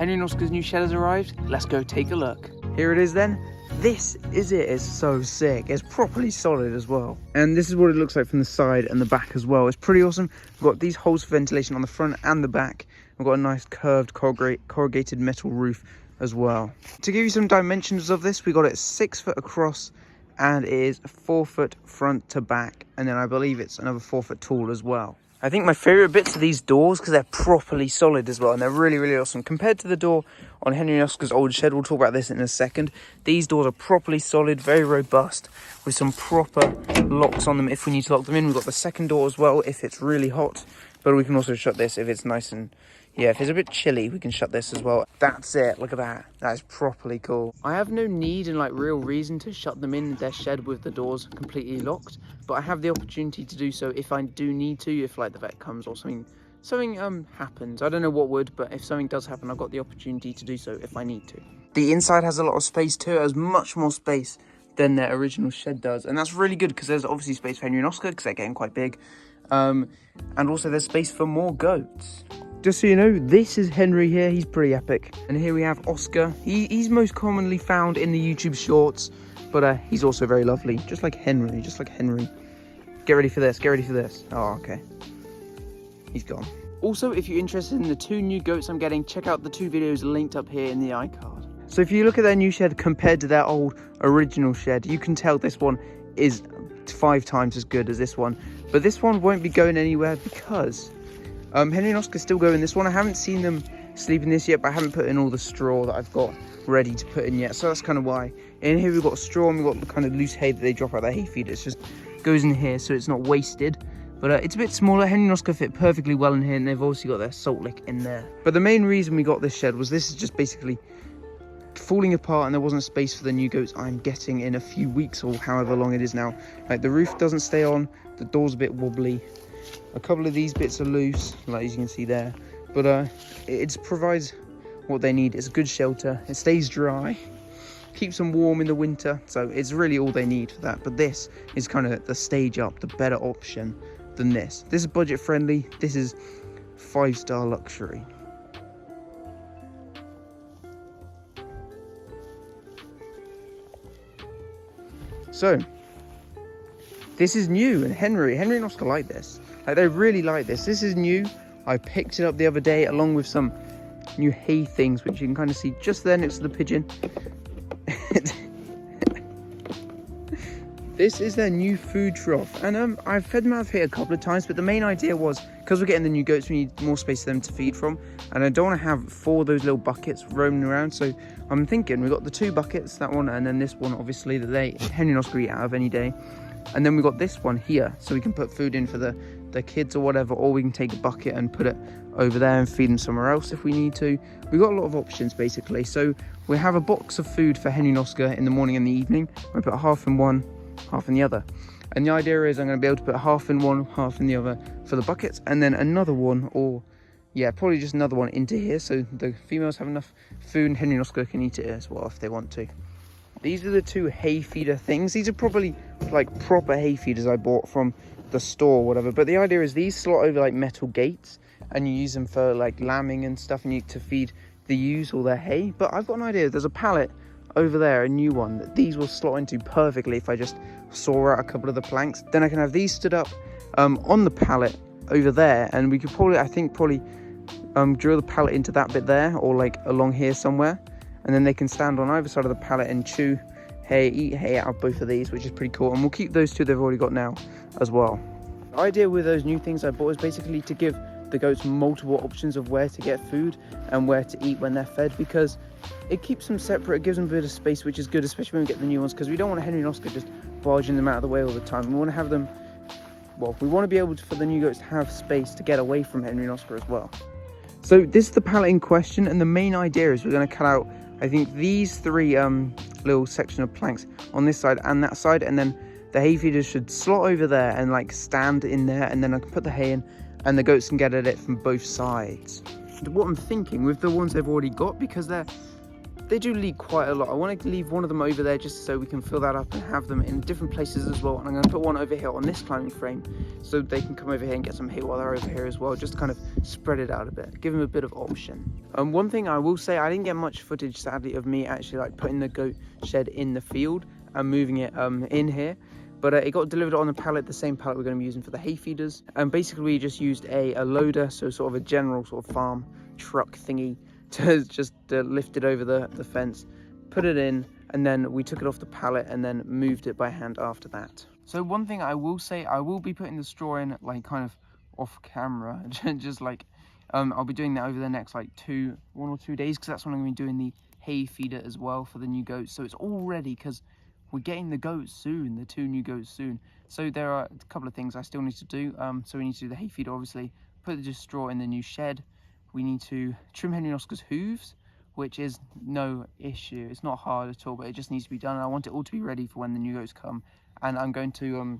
Henry and Oscar's new shed has arrived. Let's go take a look. Here it is then. This is it. It's so sick. It's properly solid as well. And this is what it looks like from the side and the back as well. It's pretty awesome. We've got these holes for ventilation on the front and the back. We've got a nice curved corrugated metal roof as well. To give you some dimensions of this, we got it 6 foot across and it is 4 foot front to back. And then I believe it's another 4 foot tall as well. I think my favourite bits are these doors because they're properly solid as well, and they're really, really awesome. Compared to the door on Henry and Oscar's old shed, we'll talk about this in a second. These doors are properly solid, very robust, with some proper locks on them if we need to lock them in. We've got the second door as well if it's really hot, but we can also shut this if it's nice and... yeah, if it's a bit chilly, we can shut this as well. That's it. Look at that. That is properly cool. I have no need and real reason to shut them in their shed with the doors completely locked, but I have the opportunity to do so if I do need to, if the vet comes or something happens. I don't know what would, but if something does happen, I've got the opportunity to do so if I need to. The inside has a lot of space too. It has much more space than their original shed does, and that's really good because there's obviously space for Henry and Oscar because they're getting quite big, and also there's space for more goats. Just so you know, this is Henry here. He's pretty epic. And here we have Oscar. He's most commonly found in the YouTube shorts, but he's also very lovely. Just like Henry, Get ready for this, Oh, okay. He's gone. Also, if you're interested in the 2 new goats I'm getting, check out the 2 videos linked up here in the iCard. So if you look at their new shed compared to their old original shed, you can tell this one is 5 times as good as this one. But this one won't be going anywhere because... Henry and Oscar still go in this one. I haven't seen them sleep in this yet, but I haven't put in all the straw that I've got ready to put in yet. So that's kind of why. In here we've got straw and we've got the kind of loose hay that they drop out their hay feed. It just goes in here so it's not wasted. But it's a bit smaller. Henry and Oscar fit perfectly well in here, and they've also got their salt lick in there. But the main reason we got this shed was this is just basically falling apart and there wasn't space for the new goats I'm getting in a few weeks or however long it is now. The roof doesn't stay on, the door's a bit wobbly. A couple of these bits are loose, as you can see there, but it provides what they need. It's a good shelter, it stays dry, keeps them warm in the winter, so it's really all they need for that. But this is kind of the stage up, the better option than this. This is budget friendly, this is 5-star luxury. So, this is new, and Henry and Oscar like this. They really like this. This is new. I picked it up the other day along with some new hay things, which you can kind of see just there next to the pigeon. This is their new food trough, and I've fed them out of here a couple of times, but the main idea was, because we're getting the new goats, we need more space for them to feed from, and I don't want to have 4 of those little buckets roaming around, so I'm thinking we've got the 2 buckets, that one, and then this one, obviously, that Henry and Oscar eat out of any day. And then we got this one here, so we can put food in for the kids or whatever, or we can take a bucket and put it over there and feed them somewhere else if we need to. We've got a lot of options basically. So we have a box of food for Henry and Oscar in the morning and the evening. I put half in one, half in the other. And the idea is I'm going to be able to put half in one, half in the other for the buckets, and then another one, or yeah, probably just another one into here, so the females have enough food and Henry and Oscar can eat it as well if they want to. These are the 2 hay feeder things. These are probably proper hay feeders I bought from the store or whatever, but the idea is these slot over metal gates and you use them for lambing and stuff, and you to feed the ewes all their hay. But I've got an idea. There's a pallet over there, a new one, that these will slot into perfectly if I just saw out a couple of the planks. Then I can have these stood up on the pallet over there, and we could probably drill the pallet into that bit there, or along here somewhere, and then they can stand on either side of the pallet and chew hay, eat hay out of both of these, which is pretty cool. And we'll keep those 2 they've already got now as well. The idea with those new things I bought is basically to give the goats multiple options of where to get food and where to eat when they're fed, because it keeps them separate. It gives them a bit of space, which is good, especially when we get the new ones, because we don't want Henry and Oscar just barging them out of the way all the time. We want to have them, we want to be able for the new goats to have space to get away from Henry and Oscar as well. So this is the pallet in question, and the main idea is we're going to cut out, I think, these 3 little section of planks on this side and that side, and then the hay feeders should slot over there and stand in there, and then I can put the hay in and the goats can get at it from both sides. What I'm thinking with the ones they've already got, because they're they do leak quite a lot. I want to leave one of them over there just so we can fill that up and have them in different places as well. And I'm going to put one over here on this climbing frame so they can come over here and get some hay while they're over here as well, just to kind of spread it out a bit, give them a bit of option. One thing I will say, I didn't get much footage sadly of me actually like putting the goat shed in the field and moving it in here. But it got delivered on a pallet, the same pallet we're going to be using for the hay feeders. And basically we just used a loader, so sort of a general sort of farm truck thingy, to just lift it over the fence, put it in, and then we took it off the pallet and then moved it by hand after that. So one thing I will say, I will be putting the straw in like kind of off camera, just like I'll be doing that over the next like 1 or 2 days, because that's when I'm going to be doing the hay feeder as well for the new goats. So it's all ready because we're getting the goats soon, the 2 new goats soon. So there are a couple of things I still need to do. So we need to do the hay feeder, obviously, put the straw in the new shed. We need to trim Henry and Oscar's hooves, which is no issue. It's not hard at all, but it just needs to be done. And I want it all to be ready for when the new goats come. And I'm going to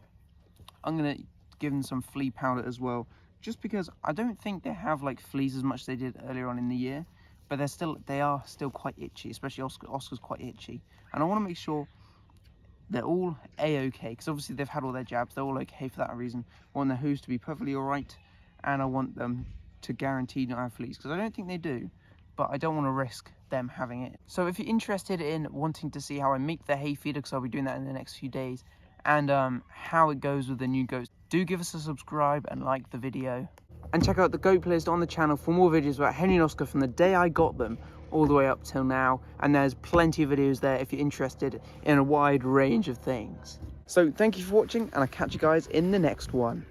give them some flea powder as well, just because I don't think they have like fleas as much as they did earlier on in the year, but they are still quite itchy, especially Oscar's quite itchy. And I want to make sure they're all a-okay, because obviously they've had all their jabs, they're all okay for that reason. I want their hooves to be perfectly all right, and I want them to guarantee not have fleas, because I don't think they do, but I don't want to risk them having it. So if you're interested in wanting to see how I make the hay feeder, because I'll be doing that in the next few days, and how it goes with the new goats, do give us a subscribe and like the video. And check out the goat playlist on the channel for more videos about Henry and Oscar from the day I got them all the way up till now, and there's plenty of videos there if you're interested in a wide range of things. So thank you for watching, and I'll catch you guys in the next one.